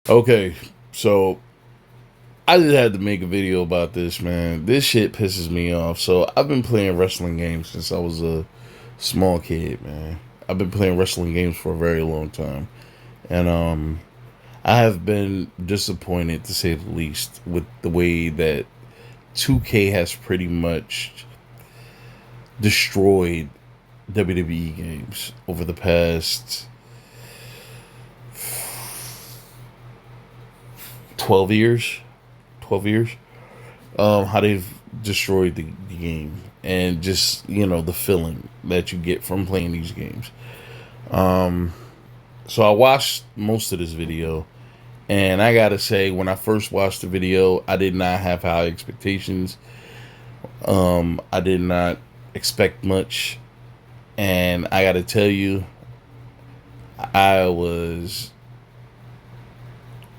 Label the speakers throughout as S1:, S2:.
S1: Okay, so I just had to make a video about this, man. This shit pisses me off. So I've been playing wrestling games since I was a small kid, man. I've been playing wrestling games for a very long time. And I have been disappointed to say the least with the way that 2K has pretty much destroyed WWE games over the past 12 years. 12 years. How they've destroyed the game and just the feeling that you get from playing these games. Um, so I watched most of this video, and I gotta say, when I first watched the video, I did not have high expectations. I did not expect much, and I gotta tell you, I was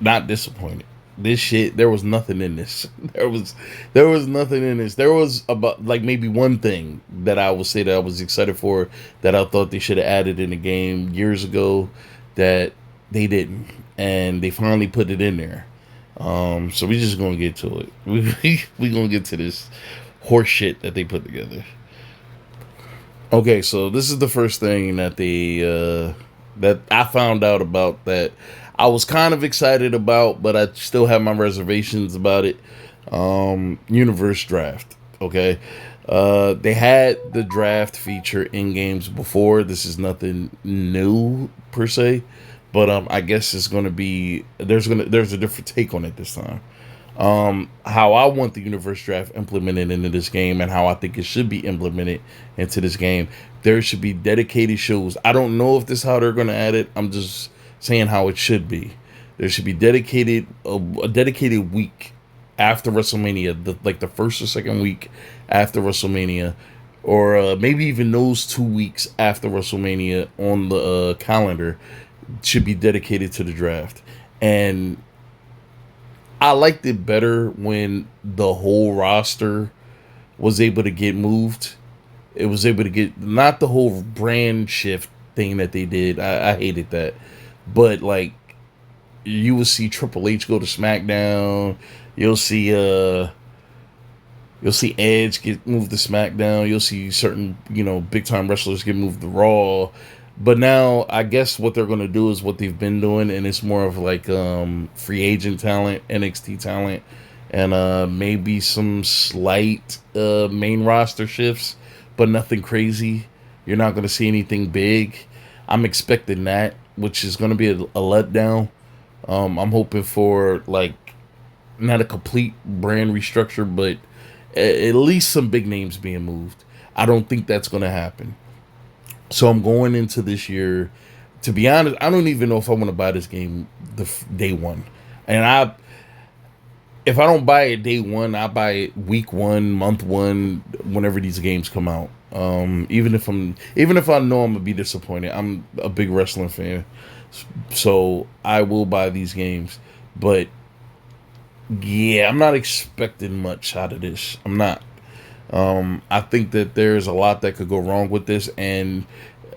S1: not disappointed. This shit, there was nothing in this. There was nothing in this. There was about like maybe one thing that I would say that I was excited for, that I thought they should have added in the game years ago, that they didn't, and they finally put it in there. So we just gonna get to it. We gonna get to this horse shit that they put together. Okay, so this is the first thing that that I found out about, that I was kind of excited about, but I still have my reservations about it. Universe draft. Okay, they had the draft feature in games before. This is nothing new per se, but I guess it's gonna be there's a different take on it this time. How I want the universe draft implemented into this game, and how I think it should be implemented into this game. There should be dedicated shows. I don't know if this is how they're going to add it. I'm just saying how it should be. There should be a dedicated week after WrestleMania, like the first or second week after WrestleMania, or maybe even those 2 weeks after WrestleMania on the calendar should be dedicated to the draft. And I liked it better when the whole roster was able to get moved. It was able to get, not the whole brand shift thing that they did. I hated that. But like, you will see Triple H go to SmackDown. You'll see you'll see Edge get moved to SmackDown. You'll see certain, big time wrestlers get moved to Raw. But now I guess what they're gonna do is what they've been doing, and it's more of like free agent talent, NXT talent, and maybe some slight main roster shifts, but nothing crazy. You're not gonna see anything big. I'm expecting that, which is gonna be a letdown. I'm hoping for like not a complete brand restructure, but at least some big names being moved. I don't think that's gonna happen. So I'm going into this year. To be honest, I don't even know if I want to buy this game day one. And if I don't buy it day one, I buy it week one, month one, whenever these games come out. Even if I know I'm gonna be disappointed, I'm a big wrestling fan, so I will buy these games. But yeah, I'm not expecting much out of this. I'm not. I think that there's a lot that could go wrong with this, and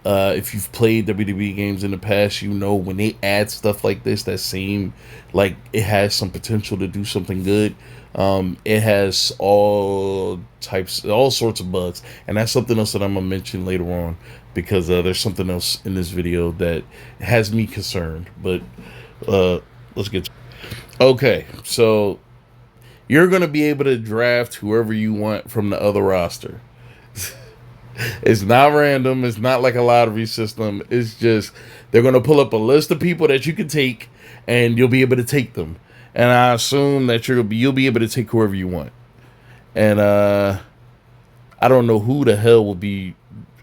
S1: if you've played WWE games in the past, you know when they add stuff like this that seem like it has some potential to do something good, it has all sorts of bugs, and that's something else that I'm gonna mention later on, because there's something else in this video that has me concerned. But let's get. Okay, so you're going to be able to draft whoever you want from the other roster. It's not random. It's not like a lottery system. It's just they're going to pull up a list of people that you can take, and you'll be able to take them. And I assume that you'll be able to take whoever you want. And I don't know who the hell will be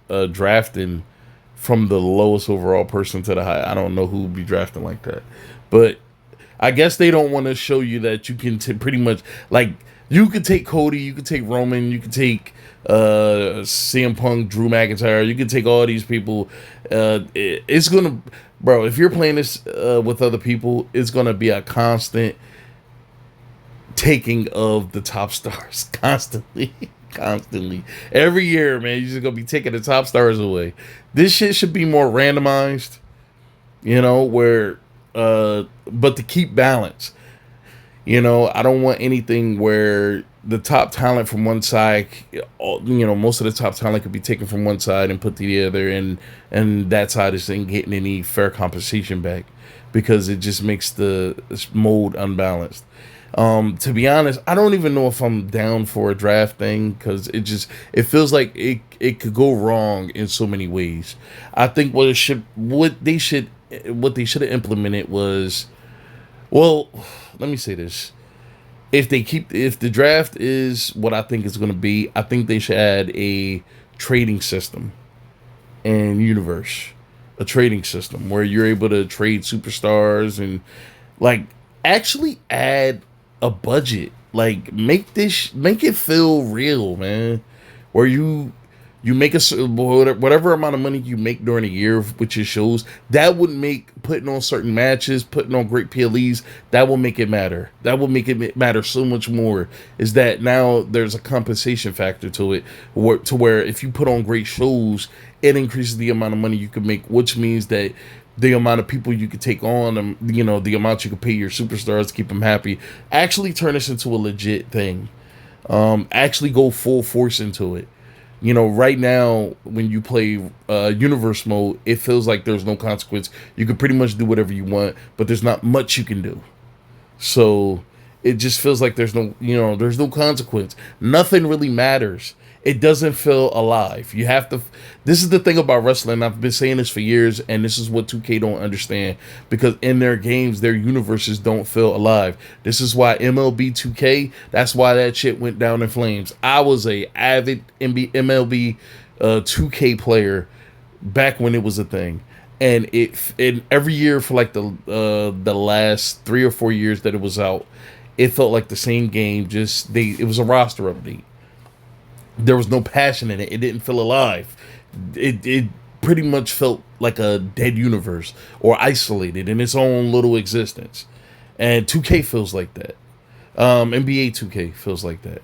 S1: drafting from the lowest overall person to the high. I don't know who will be drafting like that. But I guess they don't want to show you that you can pretty much, like, you could take Cody, you could take Roman, you could take CM Punk, Drew McIntyre, you could take all these people. It's gonna, bro. If you're playing this with other people, it's gonna be a constant taking of the top stars, constantly, constantly. Every year, man, you're just gonna be taking the top stars away. This shit should be more randomized. Where but to keep balance. You know, I don't want anything where the top talent from one side, most of the top talent could be taken from one side and put to the other, and that side isn't getting any fair compensation back because it just makes the mold unbalanced. To be honest, I don't even know if I'm down for a draft thing because it feels like it could go wrong in so many ways. I think what they should have implemented was, well, let me say this. If the draft is what I think it's going to be, I think they should add a trading system and universe, a trading system where you're able to trade superstars and like actually add a budget. Like make it feel real, man. Where you make whatever amount of money you make during a year with your shows, that would make putting on certain matches, putting on great PLEs, that will make it matter. That will make it matter so much more. Is that now there's a compensation factor to it, to where if you put on great shows, it increases the amount of money you can make, which means that the amount of people you could take on, the amount you could pay your superstars to keep them happy, actually turn this into a legit thing. Actually go full force into it. Right now when you play universe mode, it feels like there's no consequence. You can pretty much do whatever you want, but there's not much you can do. So it just feels like there's no consequence. Nothing really matters. It doesn't feel alive. You have to. This is the thing about wrestling. I've been saying this for years, and this is what 2K don't understand, because in their games, their universes don't feel alive. This is why MLB 2K. That's why that shit went down in flames. I was a avid MLB 2K player back when it was a thing, and every year for like the last 3 or 4 years that it was out, it felt like the same game. It was a roster update. There was no passion in it. It didn't feel alive. It pretty much felt like a dead universe or isolated in its own little existence. And 2K feels like that. NBA 2K feels like that.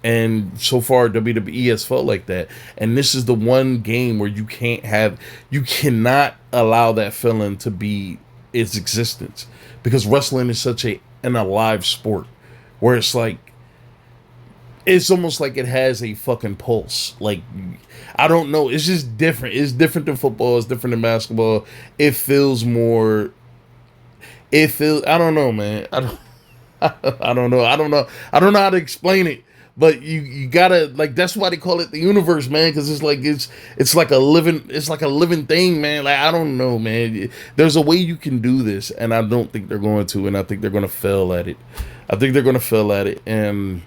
S1: And so far WWE has felt like that. And this is the one game where you cannot allow that feeling to be its existence, because wrestling is such an alive sport where it's almost like it has a fucking pulse. Like, I don't know. It's just different. It's different than football. It's different than basketball. It feels more. I don't know, man. I don't. I don't know. I don't know. I don't know how to explain it. But you gotta, like, that's why they call it the universe, man. Because it's like a living thing, man. Like, I don't know, man. There's a way you can do this, and I don't think they're going to, and I think they're going to fail at it. And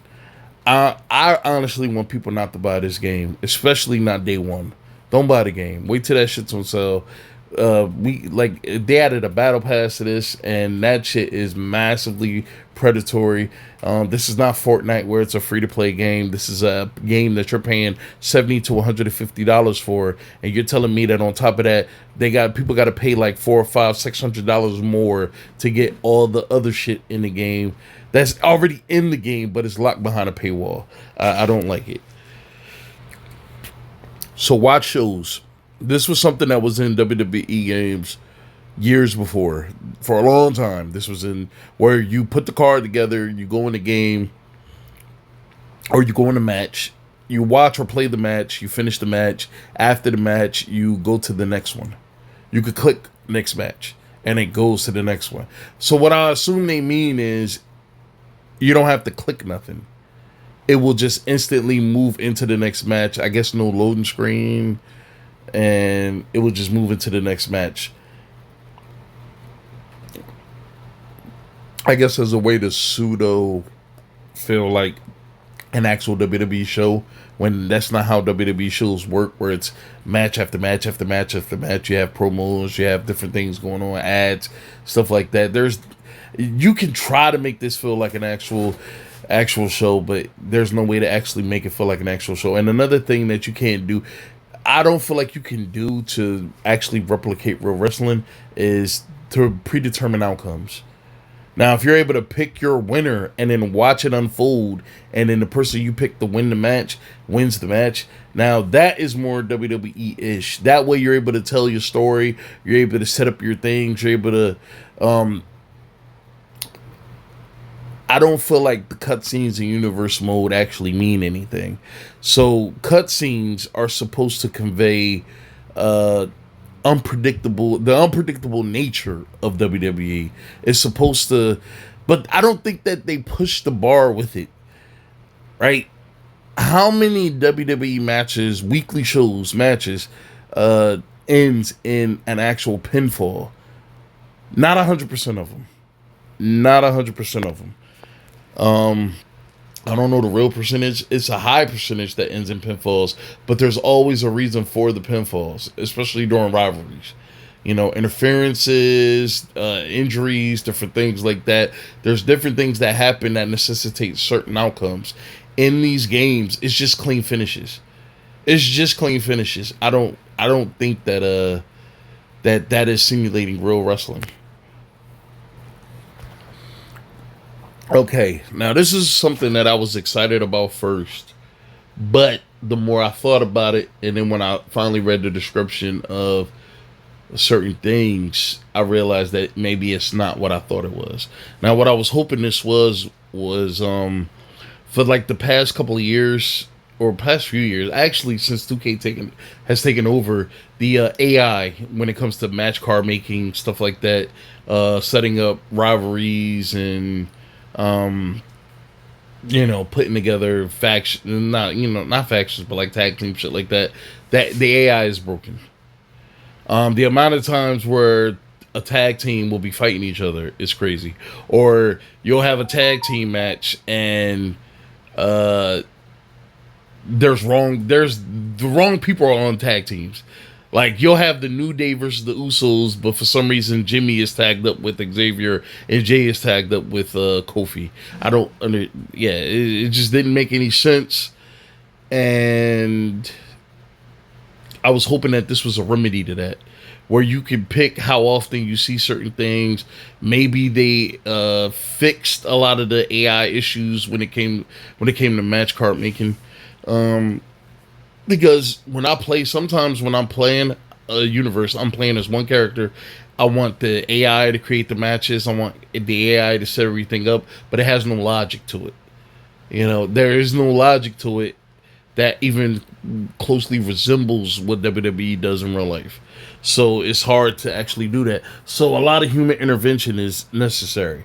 S1: I honestly want people not to buy this game, especially not day one. Don't buy the game. Wait till that shit's on sale. They added a battle pass to this, and that shit is massively predatory. This is not Fortnite where it's a free to play game. This is a game that you're paying $70 to $150 for, and you're telling me that on top of that, people got to pay like $400 or $600 more to get all the other shit in the game that's already in the game, but it's locked behind a paywall. I don't like it. So watch shows. This was something that was in WWE games years before. For a long time, this was in where you put the card together, you go in the game, or you go in a match, you watch or play the match, you finish the match. After the match, you go to the next one. You could click next match, and it goes to the next one. So what I assume they mean is you don't have to click nothing. It will just instantly move into the next match. I guess no loading screen, and it will just move into the next match. I guess as a way to pseudo feel like an actual WWE show, when that's not how WWE shows work, where it's match after match after match after match. You have promos, you have different things going on, ads, stuff like that. You can try to make this feel like an actual show, but there's no way to actually make it feel like an actual show. And another thing that you can't do, I don't feel like you can do to actually replicate real wrestling, is to predetermine outcomes. Now, if you're able to pick your winner and then watch it unfold, and then the person you pick to win the match wins the match, now that is more WWE ish. That way, you're able to tell your story. You're able to set up your things. You're able to. I don't feel like the cutscenes in universe mode actually mean anything. So cutscenes are supposed to convey uh, the unpredictable nature of WWE is supposed to, but I don't think that they push the bar with it, right? How many WWE matches, weekly shows, matches, ends in an actual pinfall? Not 100% of them. Not 100% of them. I don't know the real percentage. It's a high percentage that ends in pinfalls, but there's always a reason for the pinfalls, especially during rivalries. You know, interferences, injuries, different things like that. There's different things that happen that necessitate certain outcomes. In these games, it's just clean finishes. It's just clean finishes. I don't think that that is simulating real wrestling. Okay, now this is something that I was excited about first, but the more I thought about it, and then when I finally read the description of certain things, I realized that maybe it's not what I thought it was. Now, what I was hoping this was for like the past couple of years or past few years, actually since 2K has taken over the AI when it comes to match card making stuff like that, setting up rivalries and putting together faction, not factions, but like tag team shit like that. That the AI is broken. The amount of times where a tag team will be fighting each other is crazy, or you'll have a tag team match and uh, there's the wrong people are on tag teams. Like you'll have the New Day versus the Usos, but for some reason Jimmy is tagged up with Xavier and Jay is tagged up with Kofi. I don't under yeah, it just didn't make any sense, and I was hoping that this was a remedy to that, where you can pick how often you see certain things. Maybe they fixed a lot of the AI issues when it came to match card making. Because sometimes when I'm playing a universe, I'm playing as one character. I want the AI to create the matches. I want the AI to set everything up, but it has no logic to it. There is no logic to it that even closely resembles what WWE does in real life. So it's hard to actually do that. So a lot of human intervention is necessary.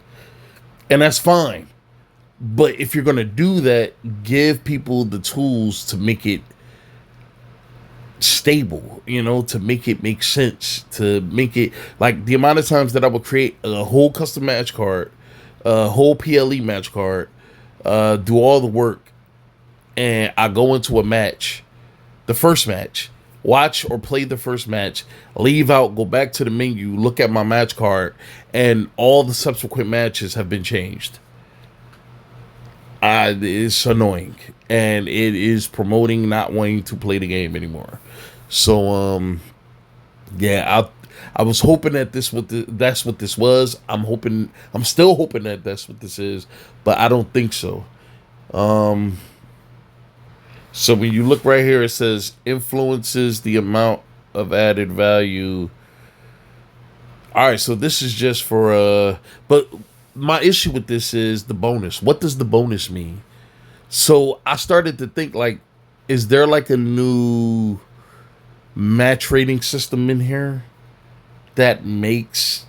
S1: And that's fine. But if you're going to do that, give people the tools to make it stable, to make it make sense, to make it like the amount of times that I would create a whole custom match card, a whole PLE match card, do all the work, and I go into a match, the first match, watch or play the first match, leave out, go back to the menu, look at my match card, and all the subsequent matches have been changed. It's annoying, and it is promoting not wanting to play the game anymore. So, yeah, I was hoping that that's what this was. I'm still hoping that that's what this is, but I don't think so. So when you look right here, it says influences the amount of added value. All right, so this is just for but my issue with this is the bonus. What does the bonus mean? So I started to think like, is there like a new match rating system in here that makes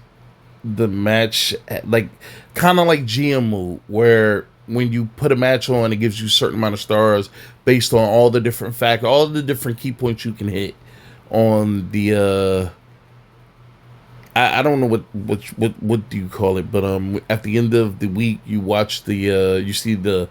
S1: the match like kind of like GM mode, where when you put a match on, it gives you a certain amount of stars based on all the different factors, all the different key points you can hit on the I don't know what do you call it, but at the end of the week you watch you see the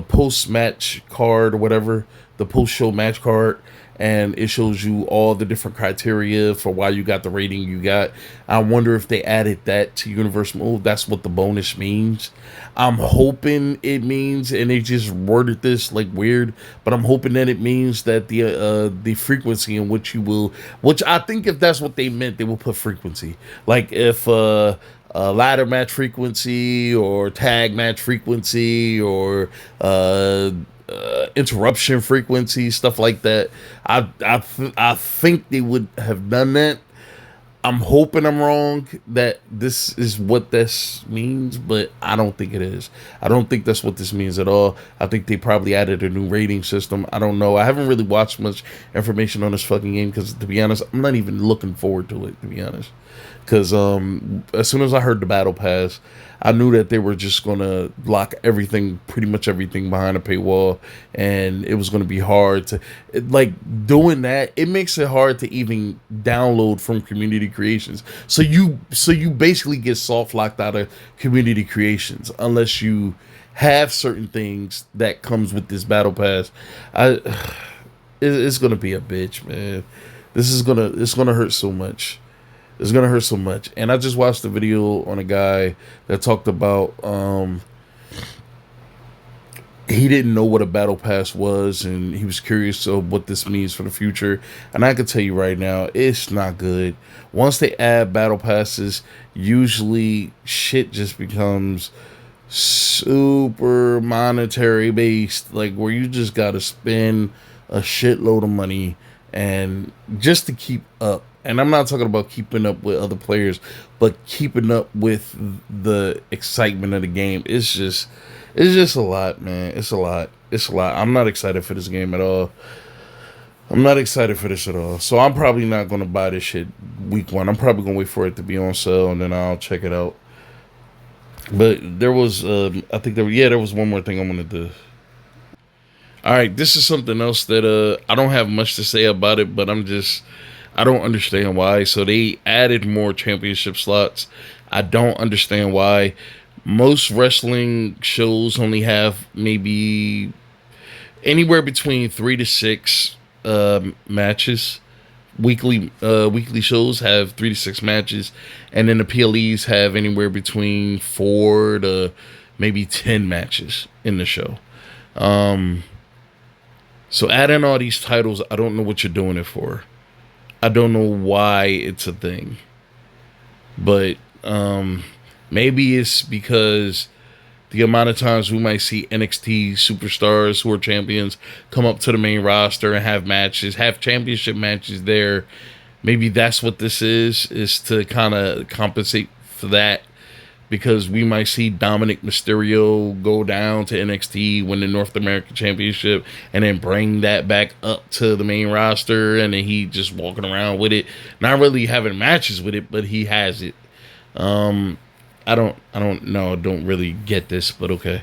S1: post match card or whatever, the post show match card, and it shows you all the different criteria for why you got the rating you got. I wonder if they added that to Universe Mode. That's what the bonus means. I'm hoping it means, and they just worded this like weird, but I'm hoping that it means that the frequency in which you will, which I think if that's what they meant, they will put frequency. Like if ladder match frequency or tag match frequency or interruption frequency, stuff like that. I think they would have done that. I'm hoping I'm wrong that this is what this means, but I don't think it is. I don't think that's what this means at all. I think they probably added a new rating system. I don't know. I haven't really watched much information on this fucking game because, to be honest, I'm not even looking forward to it, to be honest. Because as soon as I heard the battle pass, I knew that they were just gonna lock everything, pretty much everything, behind a paywall, and it was gonna be hard to, like, doing that. It makes it hard to even download from community creations. So you basically get soft locked out of community creations unless you have certain things that comes with this battle pass. It's gonna be a bitch, man. It's gonna hurt so much. It's gonna hurt so much. And I just watched a video on a guy that talked about he didn't know what a battle pass was, and he was curious of what this means for the future. And I can tell you right now, it's not good. Once they add battle passes, usually shit just becomes super monetary based, like where you just gotta spend a shitload of money and just to keep up. And I'm not talking about keeping up with other players, but keeping up with the excitement of the game. It's just a lot, man. It's a lot. It's a lot. I'm not excited for this game at all. I'm not excited for this at all. So I'm probably not going to buy this shit week one. I'm probably going to wait for it to be on sale, and then I'll check it out. But there was, there was one more thing I wanted to. All right, this is something else that I don't have much to say about it, but I don't understand why. So they added more championship slots. I don't understand why. Most wrestling shows only have maybe anywhere between 3 to 6 matches. Weekly shows have 3 to 6 matches, and then the PLEs have anywhere between 4 to maybe 10 matches in the show. So adding all these titles, I don't know what you're doing it for. I don't know why it's a thing. But maybe it's because the amount of times we might see NXT superstars who are champions come up to the main roster and have matches, have championship matches there. Maybe that's what this is to kind of compensate for that. Because we might see Dominic Mysterio go down to NXT, win the North American Championship, and then bring that back up to the main roster, and then he just walking around with it, not really having matches with it, but he has it. I don't know. I don't really get this, but okay.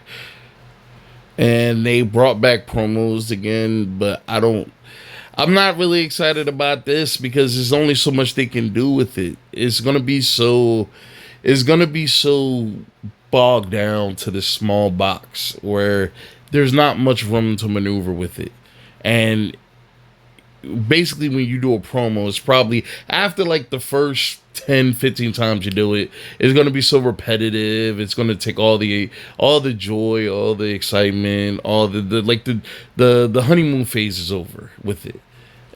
S1: And they brought back promos again, but I'm not really excited about this because there's only so much they can do with it. It's gonna be so bogged down to this small box where there's not much room to maneuver with it. And basically when you do a promo, it's probably after like the first 10, 15 times you do it, it's going to be so repetitive. It's going to take all the joy, all the excitement, all the honeymoon phase is over with it.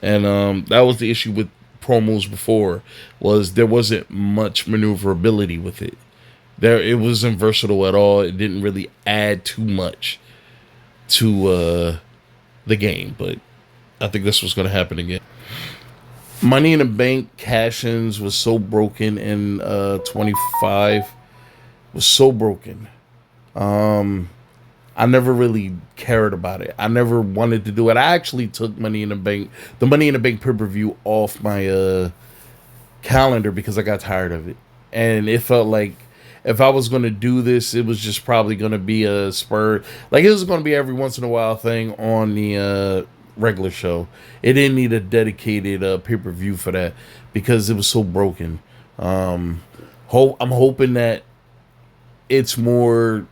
S1: And that was the issue with promos before, was there wasn't much maneuverability with it. It wasn't versatile at all. It didn't really add too much to the game, but I think this was going to happen again. Money in the Bank cash-ins was so broken in 25. Was so broken. I never really cared about it. I never wanted to do it. I actually took the Money in the Bank pay-per-view off my calendar because I got tired of it. And it felt like if I was going to do this, it was just probably going to be a spur. Like, it was going to be every once in a while thing on the regular show. It didn't need a dedicated pay-per-view for that because it was so broken. I'm hoping that it's more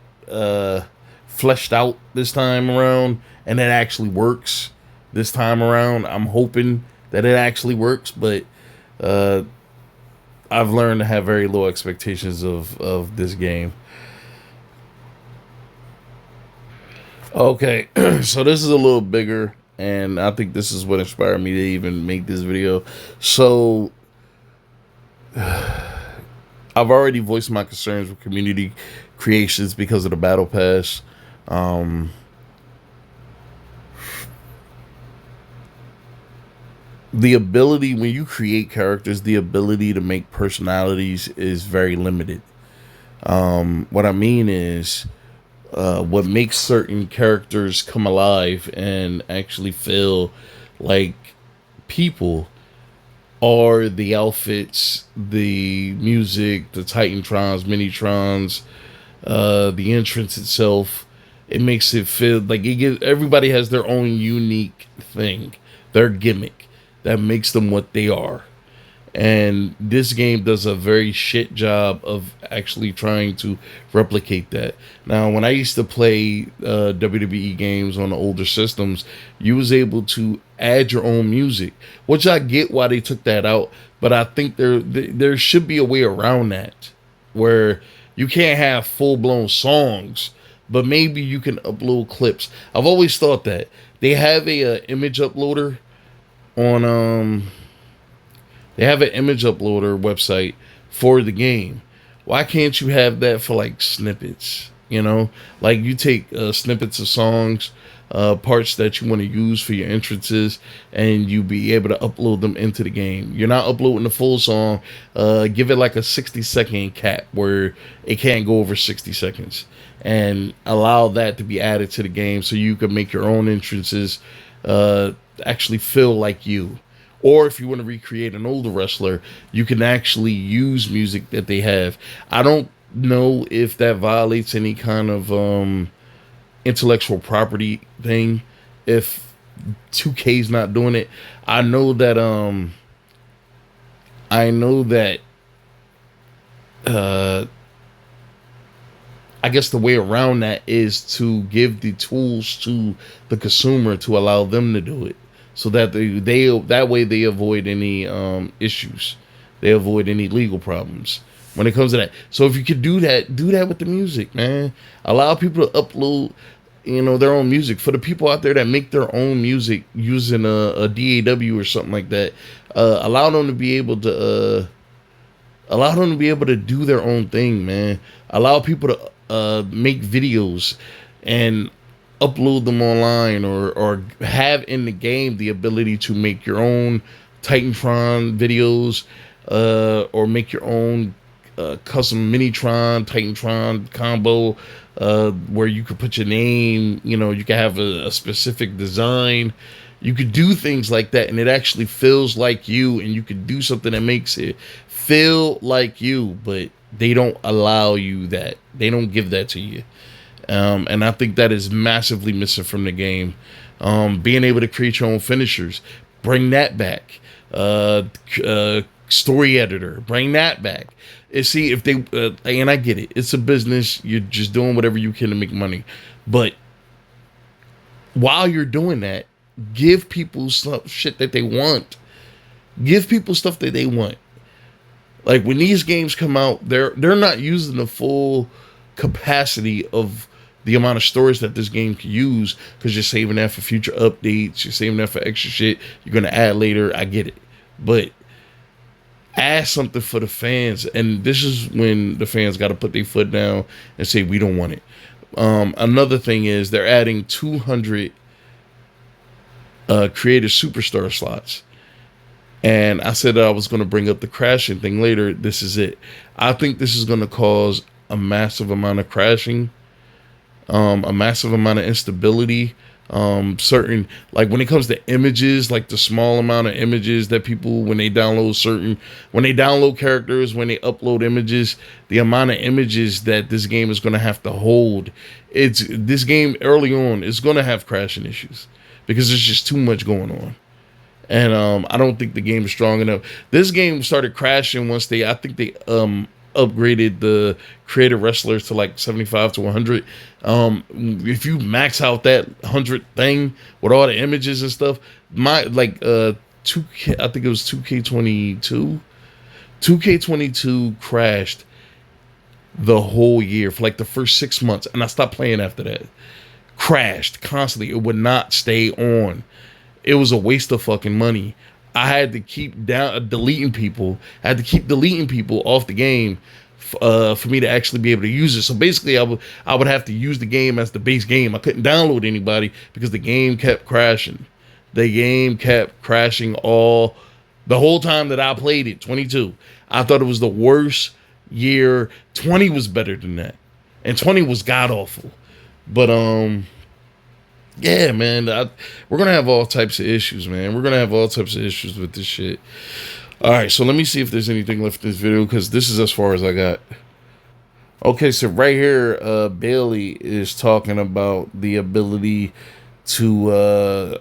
S1: fleshed out this time around and it actually works this time around. I'm hoping that it actually works, but I've learned to have very low expectations of this game. Okay, so this is a little bigger, and I think this is what inspired me to even make this video. So I've already voiced my concerns with community creations because of the battle pass. Um, the ability when you create characters, the ability to make personalities is very limited. What I mean is, what makes certain characters come alive and actually feel like people are the outfits, the music, the Titantrons, Minitrons, the entrance itself. It makes it feel like it gives everybody has their own unique thing, their gimmick that makes them what they are. And this game does a very shit job of actually trying to replicate that. Now, when I used to play WWE games on the older systems, you was able to add your own music, which I get why they took that out, but I think there should be a way around that, where you can't have full blown songs, but maybe you can upload clips. I've always thought that they have a image uploader on they have an image uploader website for the game. Why can't you have that for like snippets? You know, like you take snippets of songs, parts that you want to use for your entrances, and you be able to upload them into the game. You're not uploading the full song. Give it like a 60-second cap where it can't go over 60 seconds, and allow that to be added to the game so you can make your own entrances actually feel like you. Or if you want to recreate an older wrestler, you can actually use music that they have. I don't know if that violates any kind of intellectual property thing. If 2K's not doing it, I know that uh I guess the way around that is to give the tools to the consumer to allow them to do it, so that they that way they avoid any issues, they avoid any legal problems when it comes to that. So if you could do that with the music, man. Allow people to upload, their own music. For the people out there that make their own music using a DAW or something like that, allow them to be able to do their own thing, man. Allow people to make videos and upload them online, or have in the game the ability to make your own Titantron videos, or make your own custom Minitron Titantron combo, where you could put your name. You could have a specific design. You could do things like that, and it actually feels like you, and you could do something that makes it feel like you, but they don't allow you that. They don't give that to you. And I think that is massively missing from the game. Being able to create your own finishers, bring that back. Story editor, bring that back. And see if they, and I get it, it's a business. You're just doing whatever you can to make money. But while you're doing that, give people stuff, shit that they want. Give people stuff that they want. Like when these games come out, they're not using the full capacity of the amount of storage that this game can use, because you're saving that for future updates. You're saving that for extra shit you're gonna add later. I get it, but add something for the fans. And this is when the fans got to put their foot down and say we don't want it. Another thing is they're adding 200 creative superstar slots. And I said that I was going to bring up the crashing thing later. This is it. I think this is going to cause a massive amount of crashing, a massive amount of instability. Certain, like when it comes to images, like the small amount of images that people, when they download characters, when they upload images, the amount of images that this game is going to have to hold. This game early on is going to have crashing issues because there's just too much going on. And I don't think the game is strong enough. This game started crashing once I think they upgraded the creative wrestlers to like 75 to 100. If you max out that 100 thing with all the images and stuff, 2K, I think it was 2K22. 2K22 crashed the whole year for like the first 6 months, and I stopped playing after that. Crashed constantly. It would not stay on. It was a waste of fucking money. I had to keep deleting people. I had to keep deleting people off the game for me to actually be able to use it. So basically, I would have to use the game as the base game. I couldn't download anybody because the game kept crashing. The game kept crashing all the whole time that I played it. 22. I thought it was the worst year. 20 was better than that, and 20 was god awful. But yeah, man, we're gonna have all types of issues, man. We're gonna have all types of issues with this shit. All right, so let me see if there's anything left in this video because this is as far as I got. Okay, so right here, Bailey is talking about the ability to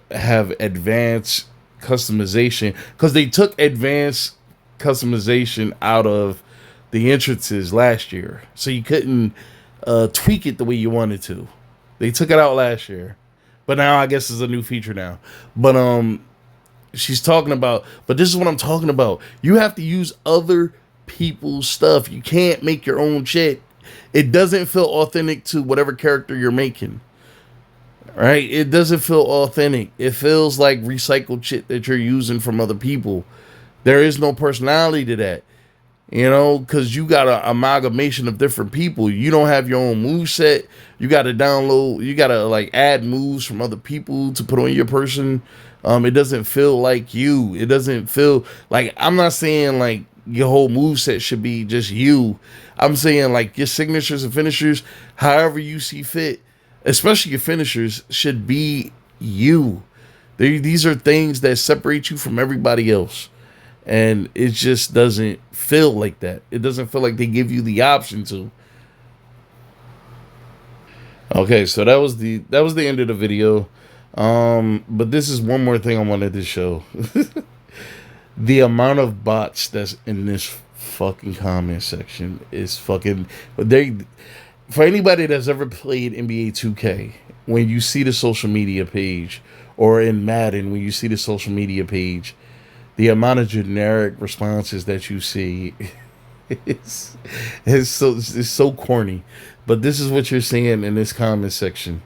S1: have advanced customization because they took advanced customization out of the entrances last year, so you couldn't tweak it the way you wanted to. They took it out last year, but now I guess it's a new feature now. But she's talking about, but this is what I'm talking about. You have to use other people's stuff. You can't make your own shit. It doesn't feel authentic to whatever character you're making. Right? It doesn't feel authentic. It feels like recycled shit that you're using from other people. There is no personality to that. You know, because you got an amalgamation of different people. You don't have your own move set. You got to download. You got to like add moves from other people to put on your person. It doesn't feel like you. It doesn't feel like, I'm not saying like your whole move set should be just you. I'm saying like your signatures and finishers, however you see fit, especially your finishers, should be you. These are things that separate you from everybody else. And it just doesn't feel like that. It doesn't feel like they give you the option to. Okay, so that was the end of the video. But this is one more thing I wanted to show. The amount of bots that's in this fucking comment section is fucking for anybody that's ever played NBA 2K, when you see the social media page, or in Madden when you see the social media page, the amount of generic responses that you see is so corny. But this is what you're seeing in this comment section.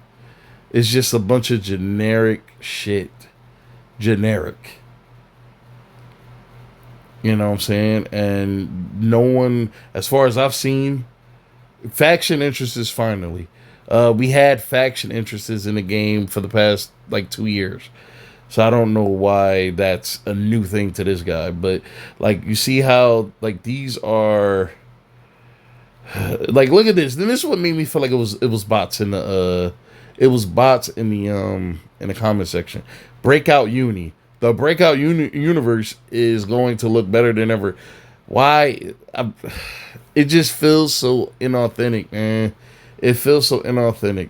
S1: It's just a bunch of generic shit. Generic. You know what I'm saying? And no one, as far as I've seen, faction interests is finally. We had faction interests in the game for the past like 2 years. So I don't know why that's a new thing to this guy, but like you see how like these are like, look at this. Then this is what made me feel like it was bots in the comment section. Breakout Uni. The Breakout universe is going to look better than ever. Why? It just feels so inauthentic, man. It feels so inauthentic.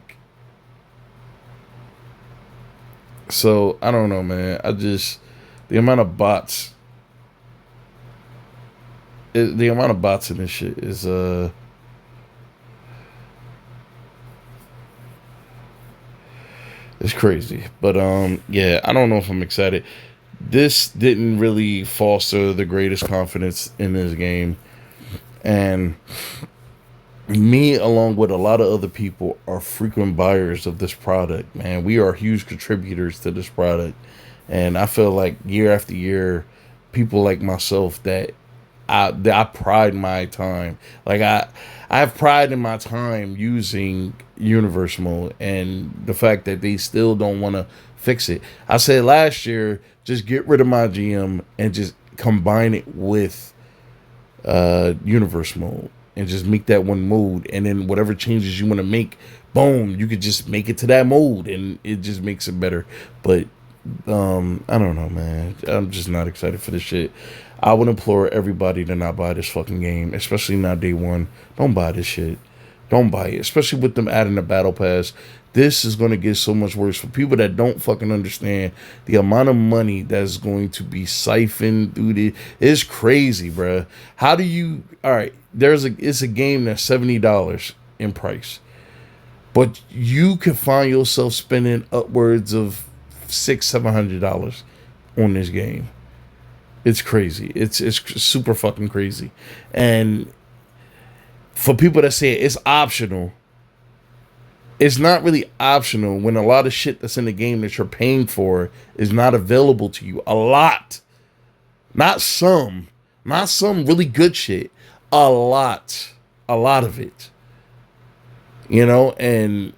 S1: So I don't know, man. The amount of bots in this shit is it's crazy. But yeah, I don't know if I'm excited. This didn't really foster the greatest confidence in this game, and me, along with a lot of other people, are frequent buyers of this product, man. We are huge contributors to this product. And I feel like year after year, people like myself that I pride my time. Like I have pride in my time using universe mode, and the fact that they still don't want to fix it. I said last year, just get rid of my GM and just combine it with universe mode. And just make that one mode, and then whatever changes you want to make, boom, you could just make it to that mode, and it just makes it better. But I don't know, man. I'm just not excited for this shit. I would implore everybody to not buy this fucking game, especially not day one. Don't buy this shit. Don't buy it, especially with them adding the battle pass. This is going to get so much worse for people that don't fucking understand the amount of money that's going to be siphoned through this. It's crazy, bruh. How do you? All right, it's a game that's $70 in price, but you can find yourself spending upwards of $600-700 on this game. It's crazy. It's super fucking crazy, and for people that say it's optional. It's not really optional when a lot of shit that's in the game that you're paying for is not available to you. A lot Not some, not some really good shit. A lot, a lot of it. You know, and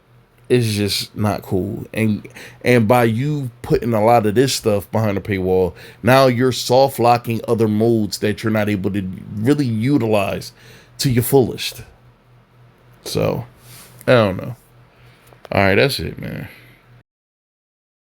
S1: it's just not cool. And by you putting a lot of this stuff behind the paywall, now you're soft locking other modes that you're not able to really utilize to your fullest. So I don't know. All right, that's it, man.